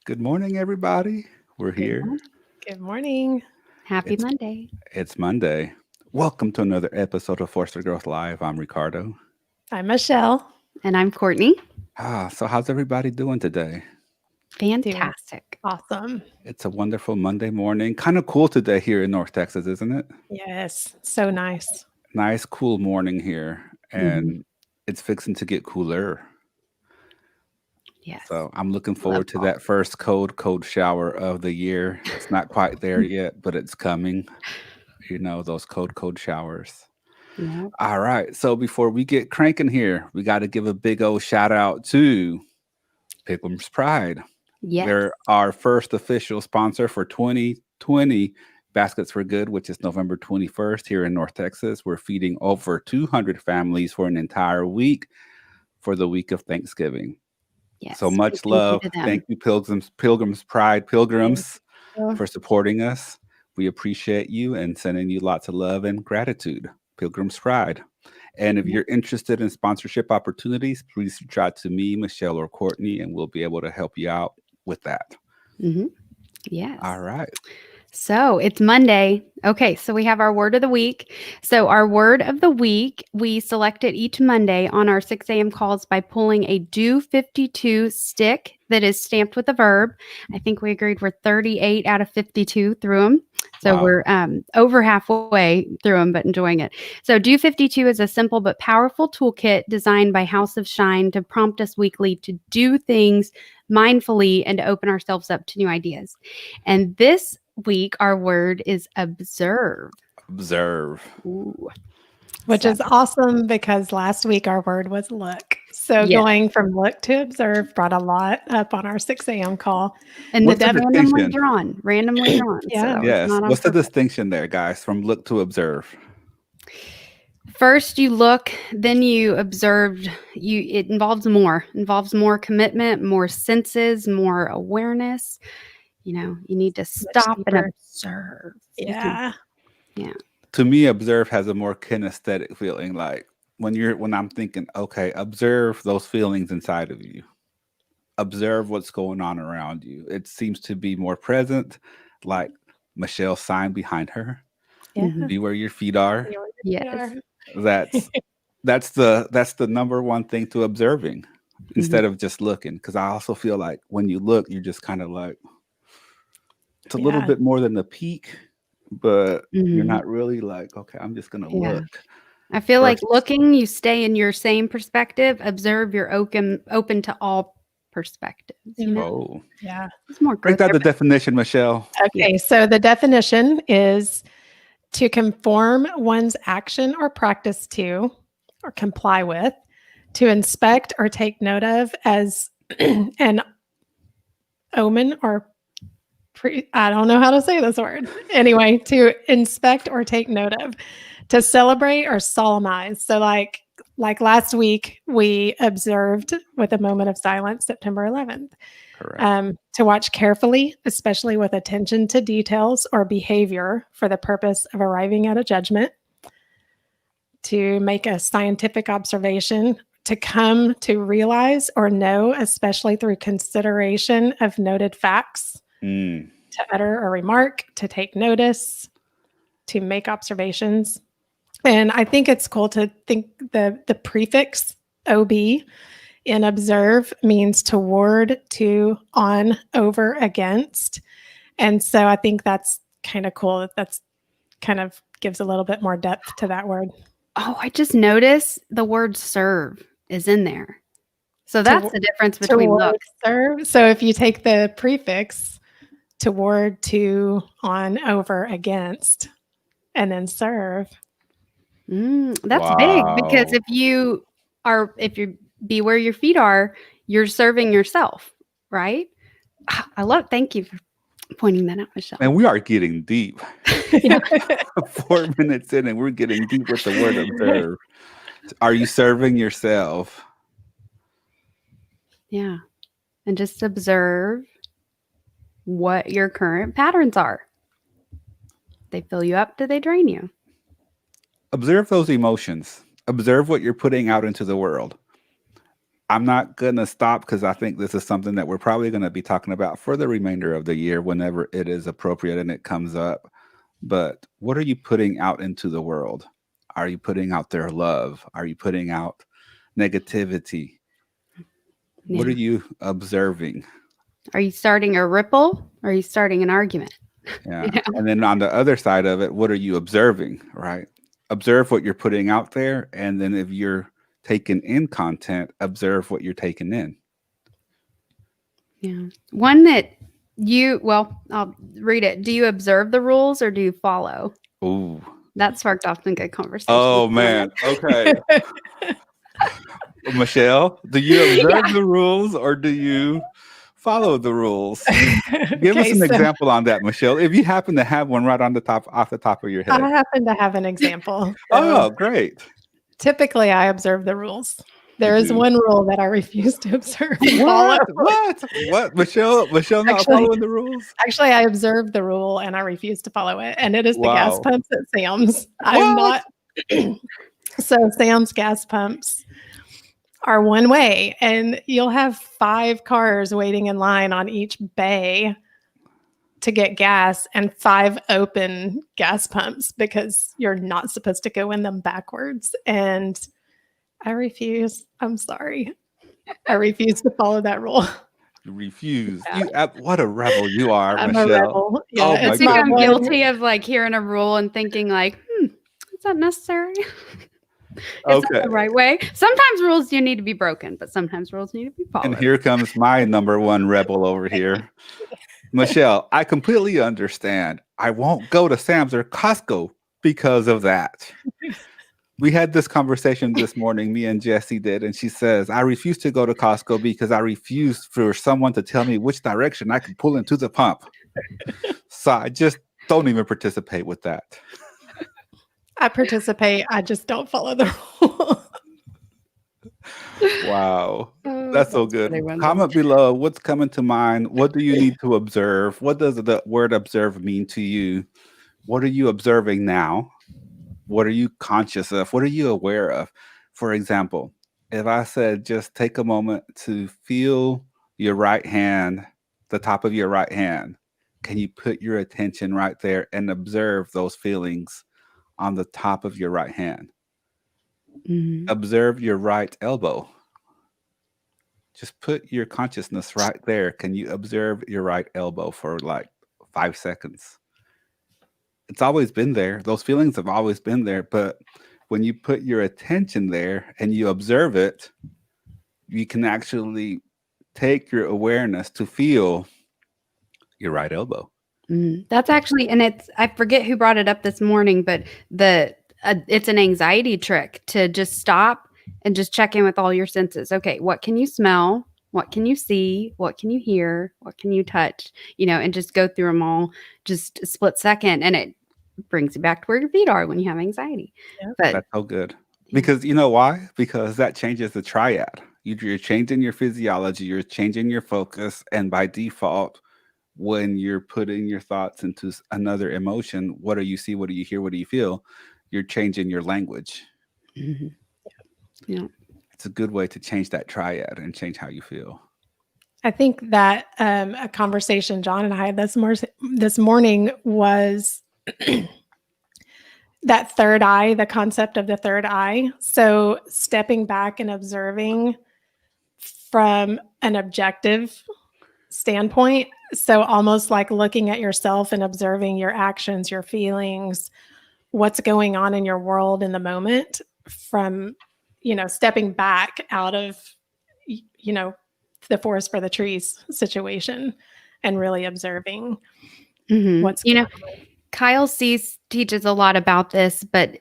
Good morning, everybody. We're Good here. morning. Good morning. Happy It's Monday. it's Monday. Welcome to another episode of Forster Growth Live. I'm Ricardo. I'm Michelle. And I'm Courtney. So how's everybody doing today? Doing Fantastic. awesome. It's a wonderful Monday morning. Kind of cool today here in North Texas, isn't it? Yes, so nice. Nice, cool morning here, Mhm. and it's fixing to get cooler. Yes. So I'm looking Love forward to fall. that first cold shower of the year. It's not quite there yet, but it's coming. Those cold showers. Yep. All right. So before we get cranking here, we got to give a big old shout out to Pilgrim's Pride. Yes. They're our first official sponsor for 2020 Baskets for Good, which is November 21st here in North Texas. We're feeding over 200 families for an entire week for the week of Thanksgiving. Yes. So much Thank you love. to them. Thank you, Pilgrim's Pride, Pilgrims, you. for supporting us. We appreciate you and sending you lots of love and gratitude. Pilgrim's Pride. And if Yep. you're interested in sponsorship opportunities, please reach out to me, Michelle, or Courtney, and we'll be able to help you out with that. Mm-hmm. Yes. All right. So it's Monday. Okay, so we have our word of the week. So our word of the week, we select it each Monday on our 6 a.m. calls by pulling a Do 52 stick that is stamped with a verb. I think we agreed we're 38 out of 52 through them. So Wow. we're over halfway through them, but enjoying it. So Do 52 is a simple but powerful toolkit designed by House of Shine to prompt us weekly to do things mindfully and to open ourselves up to new ideas. And this week, our word is observe. Observe. Ooh. Which So- is awesome because last week our word was look. So Yeah. going from look to observe brought a lot up on our 6 a.m. call. And What's the the randomly distinction? randomly drawn. Yeah. So that was Yes. not on What's the purpose. distinction there, guys, from look to observe? First you look, then you observed. It involves more commitment, more senses, more awareness. You need to stop and deeper. observe. You can- Yeah. To me, observe has a more kinesthetic feeling. Like when I'm thinking, okay, observe those feelings inside of you. Observe what's going on around you. It seems to be more present, like Michelle's sign behind her. Yeah. Mhm. Be where your feet are. Yes. That's the number one thing to observing instead of just looking. Because I also feel like when you look, you're just kind of like it's a little Yeah. bit more than the peak, but you're Mhm. not really like, okay, I'm just gonna Yeah. look. I feel like Versus- looking, you stay in your same perspective. Observe, you're open to all perspectives. Oh, Yeah. There's more break growth down there. the definition, Michelle. Okay. So the definition is to conform one's action or practice to, or comply with, to inspect or take note of as an omen or I don't know how to say this word. Anyway, to inspect or take note of, to celebrate or solemnize. So like last week, we observed with a moment of silence September 11th. Correct. To watch carefully, especially with attention to details or behavior for the purpose of arriving at a judgment, to make a scientific observation, to come to realize or know, especially through consideration of noted facts, Mm. to utter a remark, to take notice, to make observations. And I think it's cool to think the prefix OB in observe means toward, to, on, over, against. And so I think that's kind of cool. That's kind of gives a little bit more depth to that word. Oh, I just noticed the word serve is in there. So that's the difference between Toward, look. serve. So if you take the prefix toward, to, on, over, against, and then serve. That's big because Wow. if you be where your feet are, you're serving yourself, right? Thank you for pointing that out, Michelle. And we are getting deep. Yeah. 4 minutes in, and we're getting deep with the word observe. Are you serving yourself? Yeah. And just observe what your current patterns are. They fill you up, do they drain you? Observe those emotions. Observe what you're putting out into the world. I'm not going to stop because I think this is something that we're probably going to be talking about for the remainder of the year whenever it is appropriate and it comes up. But what are you putting out into the world? Are you putting out their love? Are you putting out negativity? What are Yeah. you observing? Are you starting a ripple or are you starting an argument? Yeah. Yeah. And then on the other side of it, what are you observing, right? Observe what you're putting out there. And then if you're taking in content, observe what you're taking in. Yeah. One that I'll read it. Do you observe the rules or do you follow? Ooh. That sparked off some good conversation. Oh, man. Okay. Michelle, do you observe the rules or do you follow the rules? Give us Okay, an so example on that, Michelle. If you happen to have one right off the top of your head. I happen to have an example. Oh, So great. typically, I observe the rules. You There is do. one rule that I refuse to observe and follow. What? Michelle not Actually, following the rules? actually, I observe the rule and I refuse to follow it. And it is the gas Wow. pumps at Sam's. I'm What? not. So Sam's gas pumps are one way, and you'll have 5 cars waiting in line on each bay to get gas and 5 open gas pumps because you're not supposed to go in them backwards. And I refuse. I'm sorry. I refuse to follow that rule. You refuse. Yeah. What a rebel you are, I'm Michelle. a rebel. Yeah, Oh I my it's think not I'm goodness. one. guilty of like hearing a rule and thinking like, is that necessary? Is Okay. that the right way? Sometimes rules do need to be broken, but sometimes rules need to be followed. And here comes my number one rebel over here. Michelle, I completely understand. I won't go to Sam's or Costco because of that. We had this conversation this morning, me and Jessie did, and she says, I refuse to go to Costco because I refuse for someone to tell me which direction I can pull into the pump. So I just don't even participate with that. I participate. I just don't follow the rule. Wow. Oh, That's so good. funny, Wendell. Comment below what's coming to mind. What do you need to observe? What does the word observe mean to you? What are you observing now? What are you conscious of? What are you aware of? For example, if I said just take a moment to feel your right hand, the top of your right hand, can you put your attention right there and observe those feelings on the top of your right hand? Mhm. Observe your right elbow. Just put your consciousness right there. Can you observe your right elbow for like 5 seconds? It's always been there. Those feelings have always been there. But when you put your attention there and you observe it, you can actually take your awareness to feel your right elbow. That's actually, and I forget who brought it up this morning, but it's an anxiety trick to just stop and just check in with all your senses. Okay, what can you smell? What can you see? What can you hear? What can you touch? And just go through them all just a split second. And it brings you back to where your feet are when you have anxiety. Yeah. But That's so good. Because you know why? Because that changes the triad. You're changing your physiology, you're changing your focus, and by default, when you're putting your thoughts into another emotion, what do you see? What do you hear? What do you feel? You're changing your language. Mhm. Yeah. It's a good way to change that triad and change how you feel. I think that a conversation John and I had this morning was that third eye, the concept of the third eye. So stepping back and observing from an objective standpoint. So almost like looking at yourself and observing your actions, your feelings, what's going on in your world in the moment from, stepping back out of, the forest for the trees situation and really observing what's going on. Kyle Cease teaches a lot about this, but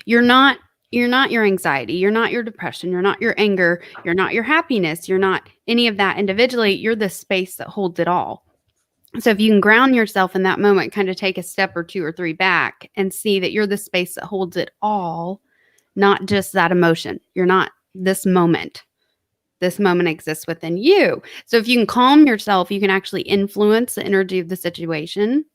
you're not your anxiety, you're not your depression, you're not your anger, you're not your happiness, you're not any of that individually. You're the space that holds it all. So if you can ground yourself in that moment, kind of take a step or 2 or 3 back and see that you're the space that holds it all, not just that emotion. You're not this moment. This moment exists within you. So if you can calm yourself, you can actually influence the energy of the situation.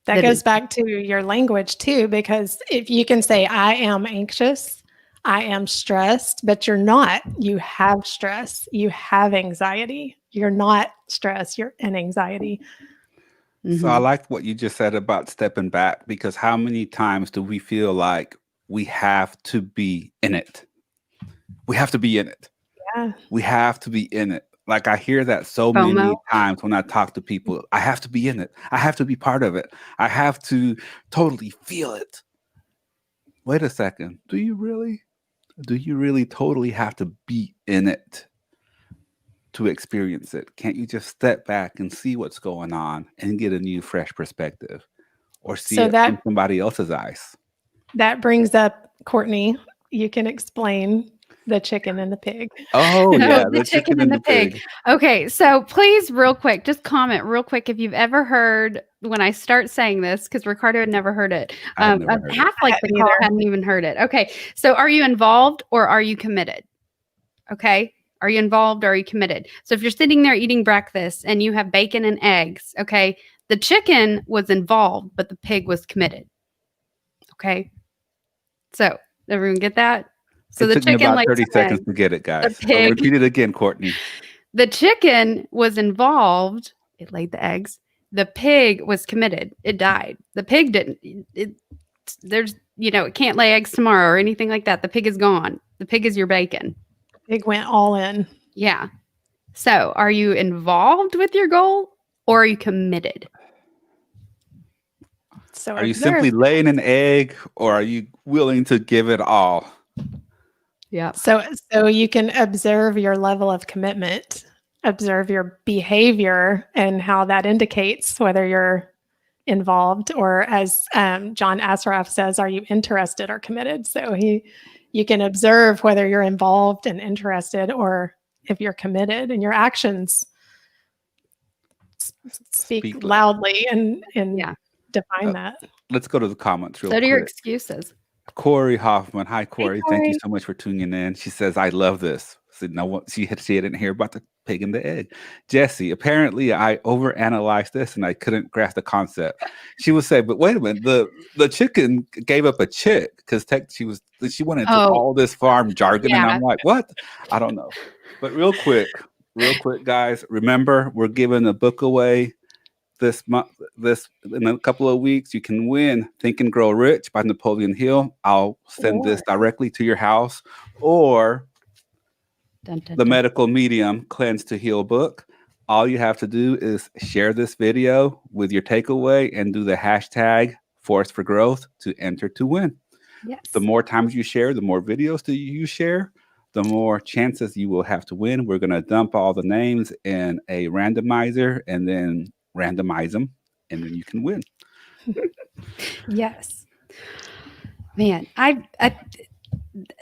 That goes back to your language too, because if you can say, I am anxious, I am stressed, but you're not. You have stress. You have anxiety. You're not stressed. You're in anxiety. So I Mhm. like what you just said about stepping back, because how many times do we feel like we have to be in it? We have to be in it. Yeah. We have to be in it. Like I hear that so FOMO. many times when I talk to people. I have to be in it. I have to be part of it. I have to totally feel it. Wait a second. Do you really? Do you really totally have to be in it to experience it? Can't you just step back and see what's going on and get a new, fresh perspective, or see So it from that somebody else's eyes? that brings up Courtney. You can explain the chicken and the pig. Oh No, yeah, the the chicken chicken and and the the pig. pig. Okay, so please, real quick, just comment real quick if you've ever heard when I start saying this, because Ricardo had never heard it. I had never heard it. Half like the hadn't call either. hadn't even heard it. Okay, so are you involved or are you committed? Okay, are you involved or are you committed? So if you're sitting there eating breakfast and you have bacon and eggs, okay, the chicken was involved, but the pig was committed. Okay, so everyone get that? So It the took me chicken about lays 30 some seconds eggs. to get it, The guys. So pig repeat it again, Courtney. The chicken was involved. It laid the eggs. The pig was committed. It died. The pig didn't. There's, it can't lay eggs tomorrow or anything like that. The pig is gone. The pig is your bacon. Pig went all in. Yeah. So are you involved with your goal or are you committed? So Are you observe. simply laying an egg, or are you willing to give it all? Yeah. So you can observe your level of commitment, observe your behavior and how that indicates whether you're involved, or as John Assaraf says, are you interested or committed? So you can observe whether you're involved and interested, or if you're committed, and your actions speak Speak. loudly and Yeah. define Uh, that. let's go to the comments real So do your quick. excuses. Corey Hoffman. Hi, Corey. Thank you Corey. so much for tuning in. She says, I love this. Said no one, she didn't hear about the pig and the egg. Jesse, apparently I overanalyzed this and I couldn't grasp the concept. She would say, but wait a minute, the chicken gave up a chick because she went into Oh, all this farm jargon, and yeah. I'm like, what? I don't know. But real quick, guys, remember we're giving a book away this month. This in a couple of weeks, you can win Think and Grow Rich by Napoleon Hill. I'll send this directly to your house, or Dun, dun, the dun. Medical Medium Cleanse to Heal book. All you have to do is share this video with your takeaway and do the hashtag Force for Growth to enter to win. Yes. The more times you share, the more videos that you share, the more chances you will have to win. We're going to dump all the names in a randomizer and then randomize them, and then you can win. Yes. Man,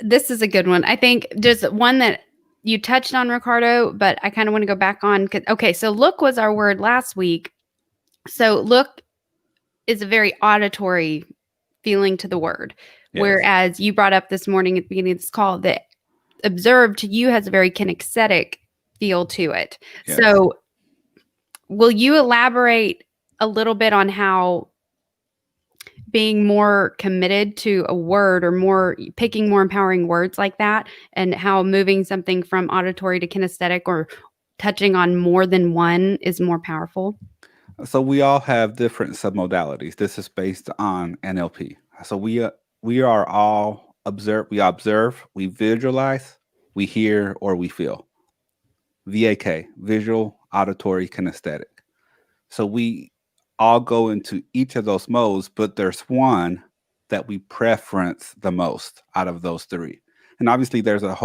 this is a good one. I think just one that you touched on, Ricardo, but I kind of want to go back on. Okay, so look was our word last week. So look is a very auditory feeling to the word, Yes. whereas you brought up this morning at the beginning of this call that observe to you has a very kinesthetic feel to it. Yes. So will you elaborate a little bit on how being more committed to a word, or picking more empowering words like that, and how moving something from auditory to kinesthetic or touching on more than one is more powerful? So we all have different submodalities. This is based on NLP. So we are all observe. We observe, we visualize, we hear, or we feel. VAK, visual, auditory, kinesthetic. So we all go into each of those modes, but there's one that we preference the most out of those three. And obviously there's a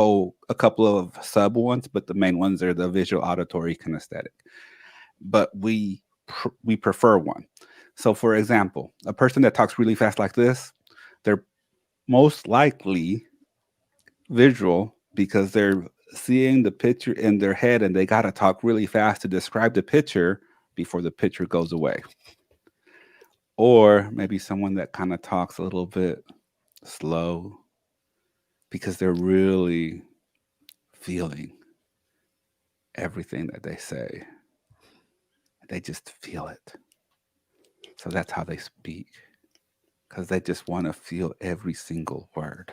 couple of sub ones, but the main ones are the visual, auditory, kinesthetic. But we prefer one. So for example, a person that talks really fast like this, they're most likely visual, because they're seeing the picture in their head and they got to talk really fast to describe the picture before the picture goes away. Or maybe someone that kind of talks a little bit slow because they're really feeling everything that they say. They just feel it. So that's how they speak, because they just want to feel every single word.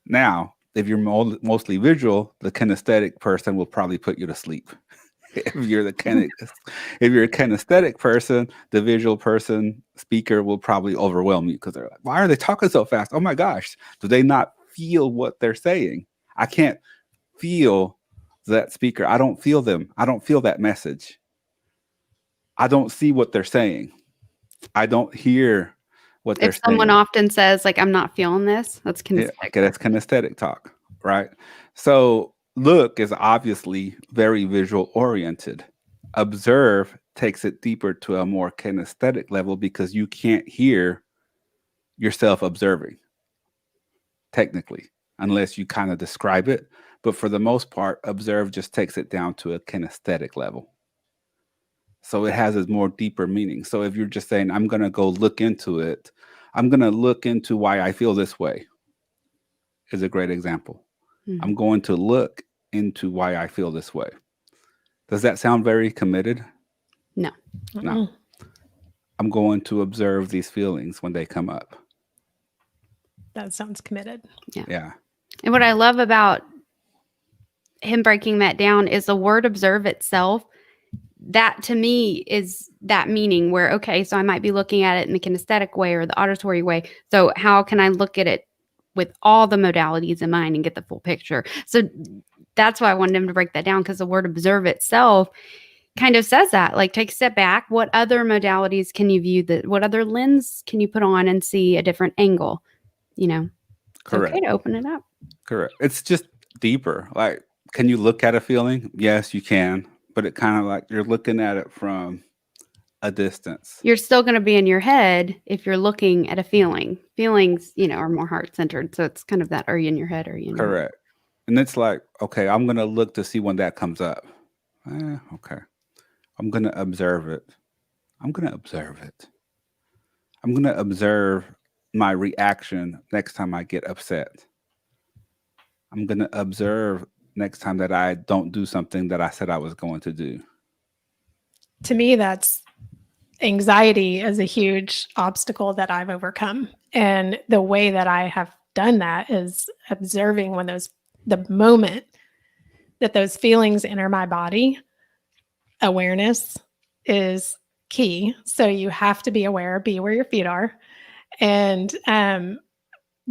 Now, if you're mostly visual, the kinesthetic person will probably put you to sleep. if you're the if you're a kinesthetic person, the visual person speaker will probably overwhelm you because they're like, why are they talking so fast? Oh my gosh, do they not feel what they're saying? I can't feel that speaker. I don't feel them. I don't feel that message. I don't see what they're saying. I don't hear what they're If someone saying. often says, like, I'm not feeling this, that's Yeah, kinesthetic. okay, that's kinesthetic talk, right? So look is obviously very visual oriented. Observe takes it deeper to a more kinesthetic level because you can't hear yourself observing, technically, unless you kind of describe it. But for the most part, observe just takes it down to a kinesthetic level. So it has a more deeper meaning. So if you're just saying, I'm going to go look into it, I'm going to look into why I feel this way, is a great example. Mhm. I'm going to look into why I feel this way. Does that sound very committed? No. No. I'm going to observe these feelings when they come up. That sounds committed. Yeah. And what I love about him breaking that down is the word observe itself. That to me is that meaning where, okay, so I might be looking at it in the kinesthetic way or the auditory way. So how can I look at it with all the modalities in mind and get the full picture? So that's why I wanted him to break that down, because the word observe itself kind of says that, like, take a step back. What other modalities can you view that? What other lens can you put on and see a different angle? You know, it's Correct. okay to open it up. Correct. It's just deeper. Like, can you look at a feeling? Yes, you can. But it kind of like you're looking at it from a distance. You're still going to be in your head if you're looking at a feeling. Feelings, are more heart centered. So it's kind of that, are you in your head? Or are you in your heart? Correct. And it's like, okay, I'm going to look to see when that comes up. Okay. I'm going to observe it. I'm going to observe it. I'm going to observe my reaction next time I get upset. I'm going to observe next time that I don't do something that I said I was going to do. To me, that's anxiety is a huge obstacle that I've overcome. And the way that I have done that is observing when the moment that those feelings enter my body. Awareness is key. So you have to be aware, be where your feet are. And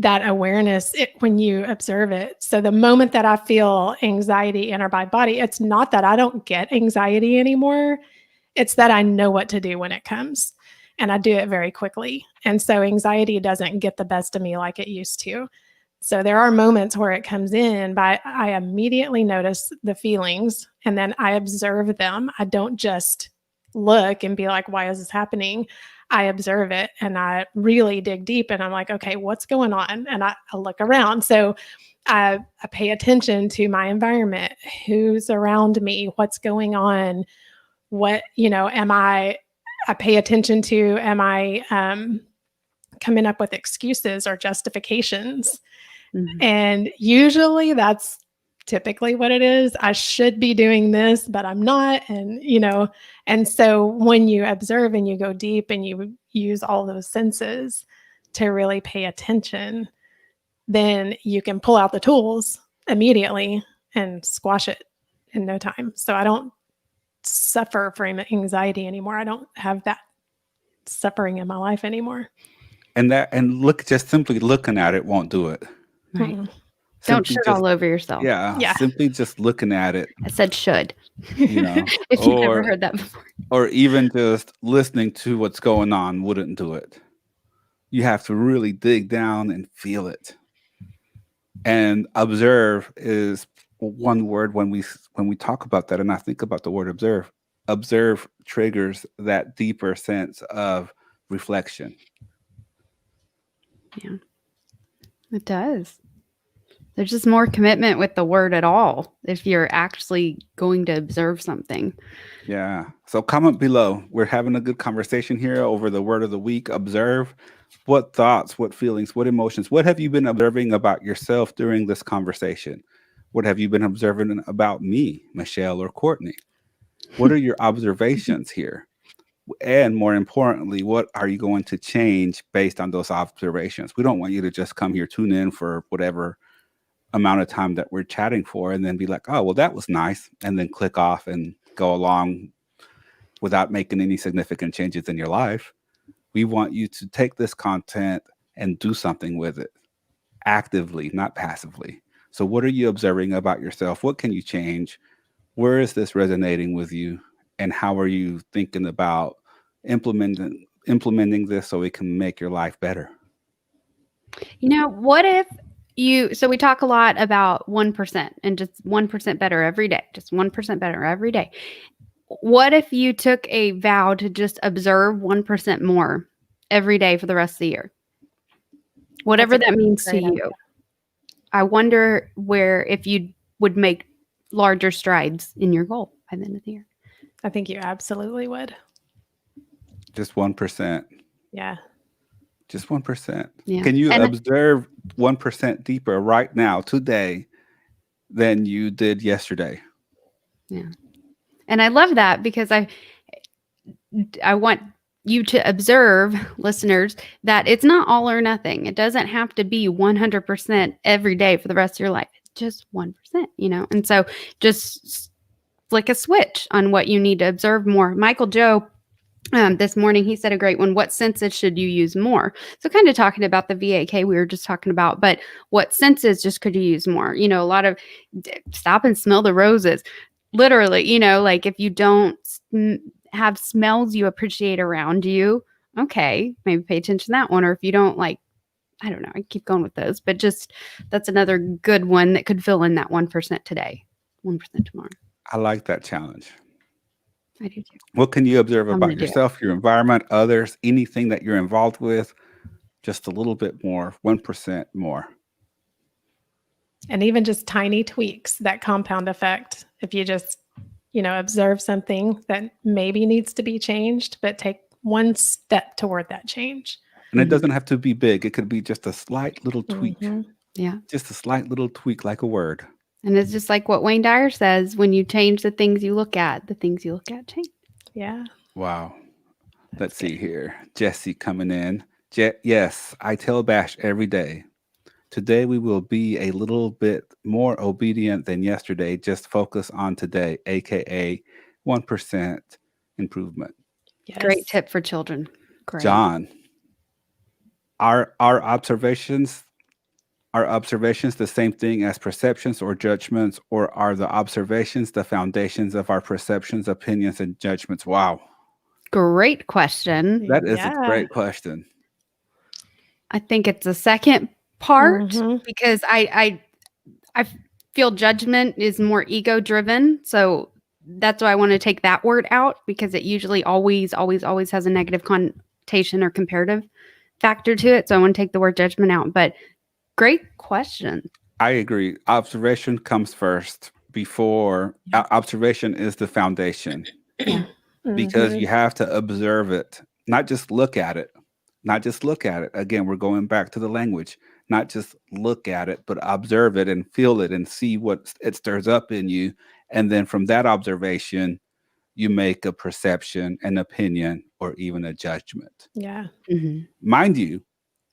that awareness, when you observe it. So the moment that I feel anxiety enter my body, it's not that I don't get anxiety anymore. It's that I know what to do when it comes, and I do it very quickly. And so anxiety doesn't get the best of me like it used to. So there are moments where it comes in, but I immediately notice the feelings and then I observe them. I don't just look and be like, why is this happening? I observe it and I really dig deep and I'm like, okay, what's going on? And I look around. So I pay attention to my environment, who's around me, what's going on, what, I pay attention to, am I coming up with excuses or justifications? Mhm. And usually that's typically what it is. I should be doing this, but I'm not. And so when you observe and you go deep and you use all those senses to really pay attention, then you can pull out the tools immediately and squash it in no time. So I don't suffer from anxiety anymore. I don't have that suffering in my life anymore. And just simply looking at it won't do it. Right. Mm-mm. Don't Simply shit just, all over yourself. Yeah. simply just looking at it, I said should. if you've never heard that before. or even just listening to what's going on wouldn't do it. You have to really dig down and feel it. And observe is one word when we talk about that, and I think about the word observe. Observe triggers that deeper sense of reflection. Yeah, it does. There's just more commitment with the word at all if you're actually going to observe something. Yeah. So comment below. We're having a good conversation here over the word of the week. Observe. What thoughts, what feelings, what emotions, what have you been observing about yourself during this conversation? What have you been observing about me, Michelle, or Courtney? What are your observations here? And more importantly, what are you going to change based on those observations? We don't want you to just come here, tune in for whatever amount of time that we're chatting for and then be like, oh, well, that was nice. And then click off and go along without making any significant changes in your life. We want you to take this content and do something with it actively, not passively. So, what are you observing about yourself? What can you change? Where is this resonating with you? And how are you thinking about implementing this so it can make your life better? What if so we talk a lot about 1% and just 1% better every day, just 1% better every day. What if you took a vow to just observe 1% more every day for the rest of the year? Whatever that means to you. idea. I wonder if you would make larger strides in your goal by the end of the year. I think you absolutely would. Just 1%. Yeah. Just 1%. Yeah. Can you observe 1% deeper right now, today, than you did yesterday? Yeah. And I love that because I want you to observe, listeners, that it's not all or nothing. It doesn't have to be 100% every day for the rest of your life. It's just 1%, And so just flick a switch on what you need to observe more. Michael Joe, this morning, he said a great one. What senses should you use more? So kind of talking about the VAK we were just talking about, but what senses just could you use more? A lot of stop and smell the roses. Literally, like if you don't have smells you appreciate around you, okay, maybe pay attention to that one. Or if you don't I don't know, I keep going with those, but just that's another good one that could fill in that 1% today, 1% tomorrow. I like that challenge. I do too. What can you observe about yourself, your environment, others, anything that you're involved with? Just a little bit more, 1% more. And even just tiny tweaks, that compound effect. If you just, observe something that maybe needs to be changed, but take one step toward that change. And it doesn't have to be big. It could be just a slight little tweak. Yeah. Just a slight little tweak, like a word. And it's just like what Wayne Dyer says, when you change the things you look at, the things you look at change. Yeah. Wow. Let's see here. Jesse coming in. Yes, I tell Bash every day. Today we will be a little bit more obedient than yesterday. Just focus on today, aka 1% improvement. Yes. Great tip for children. Great. John, our observations the same thing as perceptions or judgments, or are the observations the foundations of our perceptions, opinions, and judgments? Wow. Great question. That is a great question. I think it's the second part because I feel judgment is more ego driven. So that's why I want to take that word out, because it usually always has a negative connotation or comparative factor to it. So I want to take the word judgment out. But great question. I agree. Observation comes first before observation is the foundation. Because you have to observe it, not just look at it. Again, we're going back to the language. Not just look at it, but observe it and feel it and see what it stirs up in you. And then from that observation, you make a perception, an opinion, or even a judgment. Yeah. Mind you,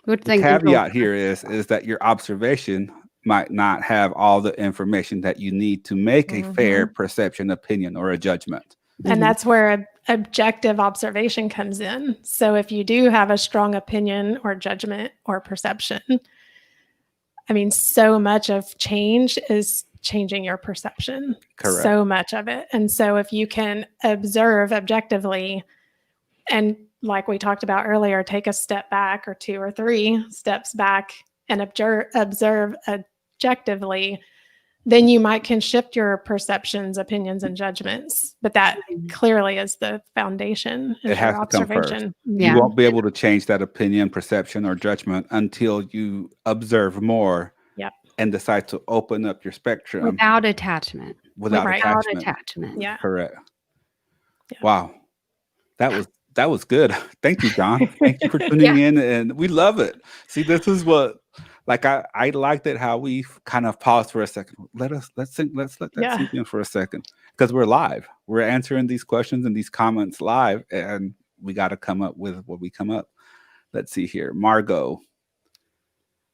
the caveat here is that your observation might not have all the information that you need to make a fair perception, opinion, or a judgment. And that's where objective observation comes in. So if you do have a strong opinion or judgment or perception, I mean, so much of change is changing your perception. Correct. So much of it. And so if you can observe objectively, and like we talked about earlier, take a step back or 2 or 3 steps back and observe objectively, then you can shift your perceptions, opinions, and judgments. But that clearly is the foundation. It has to come first. Yeah. You won't be able to change that opinion, perception, or judgment until you observe more and decide to open up your spectrum. Without attachment. Without attachment. Yeah. Correct. Yeah. Wow. That was good. Thank you, John. Thank you for tuning in, and we love it. See, this is what, I liked it how we kind of paused for a second. Let's let that sink in for a second, because we're live. We're answering these questions and these comments live, and we got to come up with what we come up. Let's see here. Margot.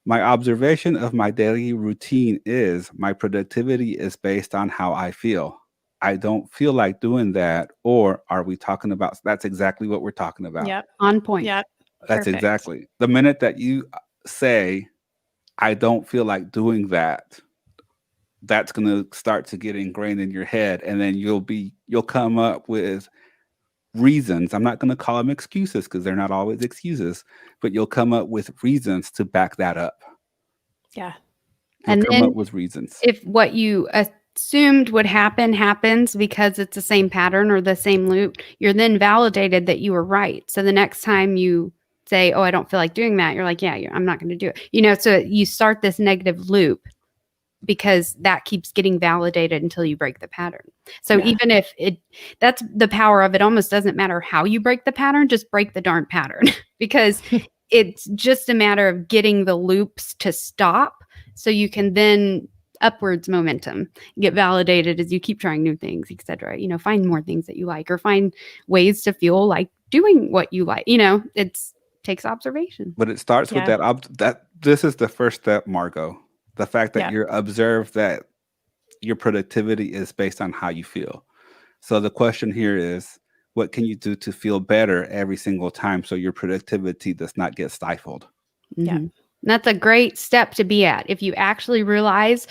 My observation of my daily routine is my productivity is based on how I feel. I don't feel like doing that. Or are we talking about? That's exactly what we're talking about. Yep. On point. Yep. That's Perfect. exactly the minute that you say, I don't feel like doing that, that's going to start to get ingrained in your head. And then you'll come up with reasons. I'm not going to call them excuses because they're not always excuses, but you'll come up with reasons to back that up. Yeah. You'll And come then up with reasons. if what you assumed would happen happens because it's the same pattern or the same loop, you're then validated that you were right. So the next time you say, oh, I don't feel like doing that, you're like, yeah, I'm not going to do it. You know, so you start this negative loop because that keeps getting validated until you break the pattern. So Yeah. even if that's the power of it, almost doesn't matter how you break the pattern, just break the darn pattern because it's just a matter of getting the loops to stop so you can then upwards momentum get validated as you keep trying new things, etc. You know, find more things that you like or find ways to feel like doing what you like. You know, takes observation. But it starts with Yeah. that this is the first step, Margot. The fact that Yeah. you observe that your productivity is based on how you feel. So the question here is, what can you do to feel better every single time so your productivity does not get stifled? Yeah. Mhm. That's a great step to be at. If you actually realize,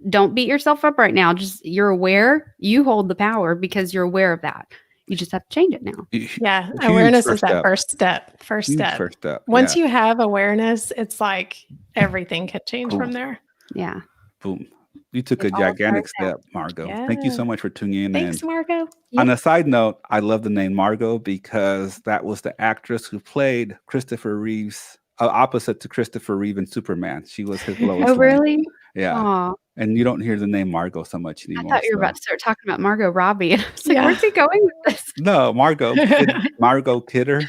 don't beat yourself up right now. Just you're aware, you hold the power because you're aware of that. You just have to change it now. Yeah. Huge Awareness is first that step. first step. First Huge step. first step. Once Yeah. you have awareness, it's like everything could change from Boom. there. Yeah. Boom. You took It a all gigantic starts out. step, Margot. Thank you Yeah. so much for tuning in. Thanks, And Margot. on a side note, I love the name Margot because that was the actress who played Christopher Reeve's opposite to Christopher Reeve in Superman. She was his Lois Oh, Lane. really? Yeah. Aw, And you don't hear the name Margot so much I anymore. thought you were about to start talking about Margot Robbie. And I was like, Yeah. where's he going with this? No, Margot Kidder.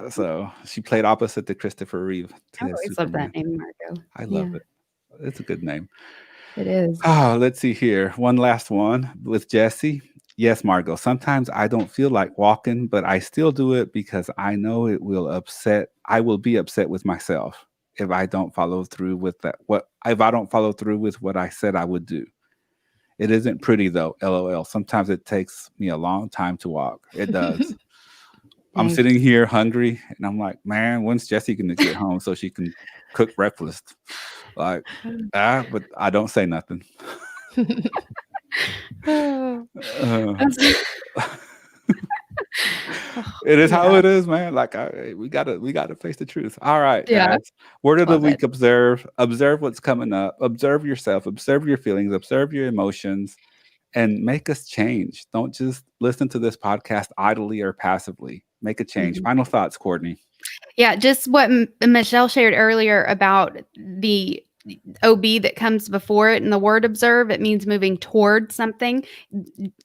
So she played opposite to Christopher Reeve. To I his always love Superman. that name, Margot. I love Yeah, it. It's a good name. it is. Oh, let's see here. One last one with Jesse. Yes, Margot. Sometimes I don't feel like walking, but I still do it because I know it will upset. I will be upset with myself if I don't follow through with that. If I don't follow through with what I said I would do? It isn't pretty though. LOL. Sometimes it takes me a long time to walk. It does. I'm Dang. sitting here hungry, and I'm like, man, when's Jessie gonna get home so she can cook breakfast? Like, but I don't say nothing. Oh, Uh, that's- it is how Yeah. it is, man. Like we gotta face the truth. All right, Yeah. guys. Word of the Love week: it. observe what's coming up, observe yourself, observe your feelings, observe your emotions, and make us change. Don't just listen to this podcast idly or passively. Make a change. Mhm. Final thoughts, Courtney. Yeah, just what Michelle shared earlier about the OB that comes before it and the word observe, it means moving toward something.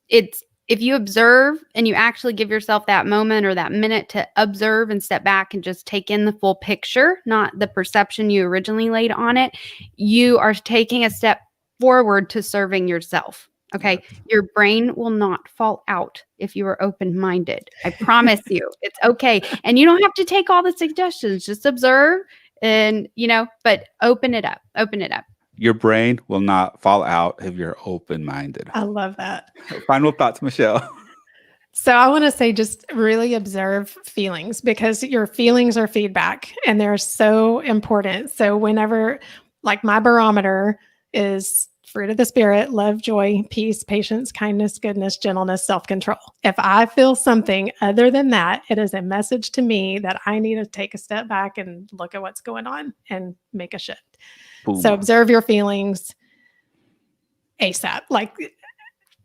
It's if you observe and you actually give yourself that moment or that minute to observe and step back and just take in the full picture, not the perception you originally laid on it, you are taking a step forward to serving yourself. Okay. Yes. Your brain will not fall out if you are open minded. I promise you, it's okay. And you don't have to take all the suggestions, just observe and, but open it up. Open it up. Your brain will not fall out if you're open-minded. I love that. Final thoughts, Michelle. So I want to say just really observe feelings because your feelings are feedback and they're so important. So whenever, like my barometer is fruit of the spirit, love, joy, peace, patience, kindness, goodness, gentleness, self-control. If I feel something other than that, it is a message to me that I need to take a step back and look at what's going on and make a shift. Boom. So observe your feelings ASAP. Like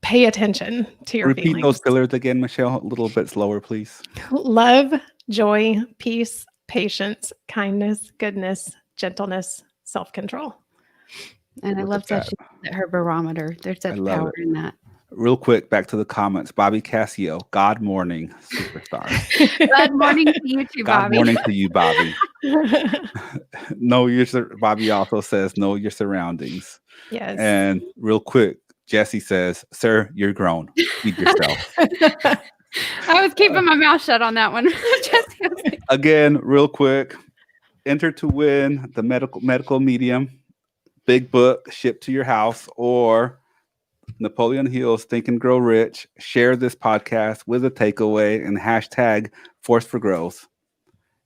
pay attention to your Repeat feelings. those pillars again, Michelle, a little bit slower, please. Love, joy, peace, patience, kindness, goodness, gentleness, self-control. And I Look love at that she said her barometer. There's I such love power it. in that. Real quick, back to the comments. Bobby Cassio, God morning, superstar. Good morning to you too, God Bobby. morning to you, Bobby. Bobby also says, know your surroundings. Yes. And real quick, Jesse says, sir, you're grown. Feed yourself. I was keeping my mouth shut on that one. Just- Again, real quick, enter to win the medical medium, big book shipped to your house, or Napoleon Hill's Think and Grow Rich. Share this podcast with a takeaway and hashtag Force for Growth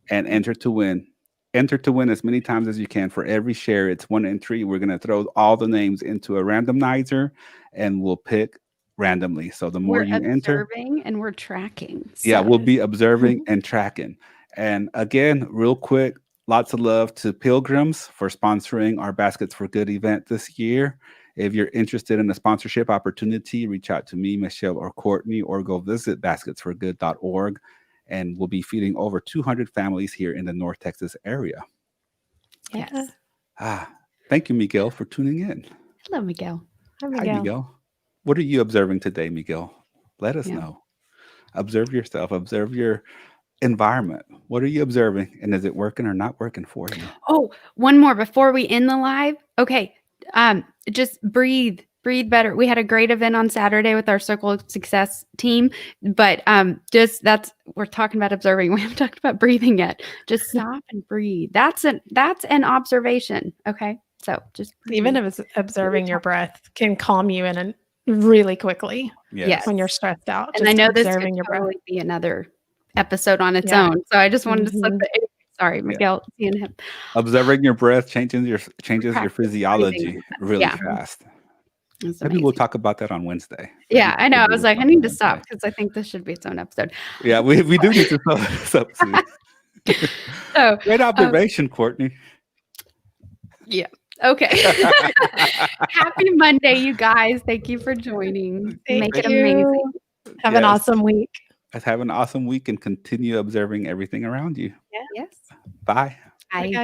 and enter to win. Enter to win as many times as you can. For every share, it's 1 entry. We're going to throw all the names into a randomizer and we'll pick randomly. So the more We're you enter, observing and we're tracking. yeah, So we'll be observing and tracking. And again, real quick, lots of love to Pilgrims for sponsoring our Baskets for Good event this year. If you're interested in a sponsorship opportunity, reach out to me, Michelle, or Courtney, or go visit basketsforgood.org. And we'll be feeding over 200 families here in the North Texas area. yes. Thank you, Miguel, for tuning in. Hello, Miguel. Hi, Hi, Miguel. Miguel. What are you observing today, Miguel? Let us Yeah. know. Observe yourself. Observe your environment. What are you observing? And is it working or not working for you? Oh, one more before we end the live. Okay. Just breathe better. We had a great event on Saturday with our Circle of Success team, but we're talking about observing. We haven't talked about breathing yet. Just stop and breathe. That's an observation. Okay. So just Even if it's observing your breath can calm you in really quickly Yes. when you're stressed out. And Just I know this could observing your breath. totally be another episode on its Yeah. own. So I just wanted to slip Mhm. it. Sorry, Miguel. Seeing him. Observing your breath changes your Practice physiology breathing. really Yeah. fast. It's Maybe we'll amazing. talk about that on Wednesday. Yeah, I know. I Maybe was we'll like, I talk need on to stop Wednesday. because I think this should be its own episode. Yeah, we do need to stop this up soon. So, Great observation, Courtney. yeah. Okay. Happy Monday, you guys. Thank you for joining. Thank Make it you. amazing. Have an Yes. awesome week. Have an awesome week and continue observing everything around you. Yes. Bye. Bye. Bye, guys.